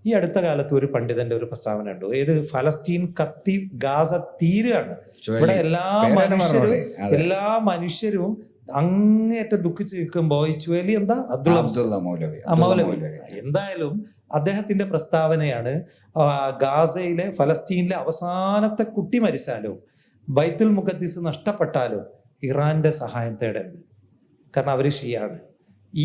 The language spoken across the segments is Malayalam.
ഈ അടുത്ത കാലത്ത് ഒരു പണ്ഡിതന്റെ ഒരു പ്രസ്താവന ഉണ്ട്, ഏത് ഫലസ്തീൻ കത്തി ഗാസ തീരുകയാണ്, ഇവിടെ എല്ലാ മനുഷ്യരും അങ്ങേയറ്റം ദുഃഖിച്ച് നിൽക്കുമ്പോൾ ഈ ചുഴലി എന്താ അബ്ദുള്ള മൗലവി എന്തായാലും അദ്ദേഹത്തിന്റെ പ്രസ്താവനയാണ്, ഗാസയിലെ ഫലസ്തീനിലെ അവസാനത്തെ കുട്ടി മരിച്ചാലോ ബൈത്തുൽ മുഖദ്ദിസ് നഷ്ടപ്പെട്ടാലോ ഇറാന്റെ സഹായം തേടരുത്, കാരണം അവർ ഷിയാണ്.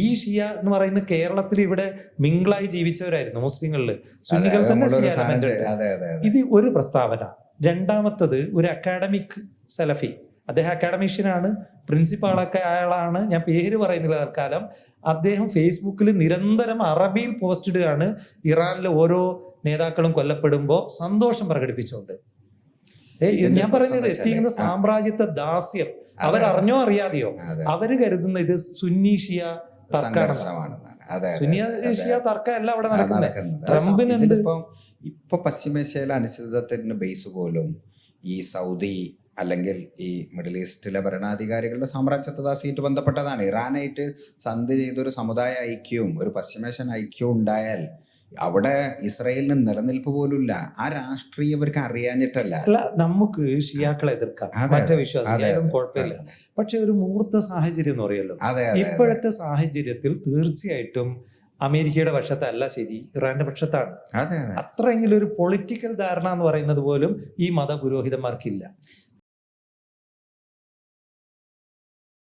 ഈ ഷിയ എന്ന് പറയുന്ന കേരളത്തിൽ ഇവിടെ മിംഗ്ലായി ജീവിച്ചവരായിരുന്നു മുസ്ലിങ്ങളിൽ, സുന്നികൾ തന്നെ ഷിയ എലമെന്റ് ഉണ്ട്. ഇത് ഒരു പ്രസ്താവന. രണ്ടാമത്തത് ഒരു അക്കാഡമിക് സലഫി, അദ്ദേഹം അക്കാഡമിഷ്യനാണ്, പ്രിൻസിപ്പാളൊക്കെ അയാളാണ്, ഞാൻ പേര് പറയുന്നില്ല തൽക്കാലം. അദ്ദേഹം ഫേസ്ബുക്കിൽ നിരന്തരം അറബിയിൽ പോസ്റ്റ് ഇടുകയാണ്, ഇറാനിലെ ഓരോ നേതാക്കളും കൊല്ലപ്പെടുമ്പോൾ സന്തോഷം പ്രകടിപ്പിച്ചുകൊണ്ട്. ഞാൻ പറയുന്നത് എത്തിക്കുന്ന സാമ്രാജ്യത്വ ദാസ്യം അവരറിഞ്ഞോ അറിയാതെയോ അവര് കരുതുന്ന ഇത് സുന്നി ഷിയ തർക്കമാണ്. സുന്നി ഷിയ തർക്കമല്ല അവിടെ നടക്കുന്നത്. ട്രംപിന് ഇപ്പൊ പശ്ചിമേഷ്യയിലെ അനിശ്ചിതത്വത്തിന് ബേസ് പോലും ഈ സൗദി അല്ലെങ്കിൽ ഈ മിഡിൽ ഈസ്റ്റിലെ ഭരണാധികാരികളുടെ സാമ്രാജ്യത്വദാസിയായിട്ട് ബന്ധപ്പെട്ടതാണ്. ഇറാനായിട്ട് സന്ധി ചെയ്തൊരു സമുദായ ഐക്യവും ഒരു പശ്ചിമേഷ്യൻ ഐക്യവും ഉണ്ടായാൽ അവിടെ ഇസ്രായേലിന് നിലനിൽപ്പ് പോലുമില്ല. ആ രാഷ്ട്രീയവർക്ക് അറിയാഞ്ഞിട്ടല്ല. അല്ല, നമുക്ക് ഷിയാക്കളെ എതിർക്കാം, മറ്റേ വിശ്വാസം കുഴപ്പമില്ല. പക്ഷെ ഒരു മുഹൂർത്ത സാഹചര്യം എന്ന് പറയുമല്ലോ, ഇപ്പോഴത്തെ സാഹചര്യത്തിൽ തീർച്ചയായിട്ടും അമേരിക്കയുടെ പക്ഷത്തല്ല ശരി, ഇറാന്റെ പക്ഷത്താണ്. അത്രയെങ്കിലും ഒരു പൊളിറ്റിക്കൽ ധാരണ എന്ന് പറയുന്നത് പോലും ഈ മതപുരോഹിതന്മാർക്കില്ല.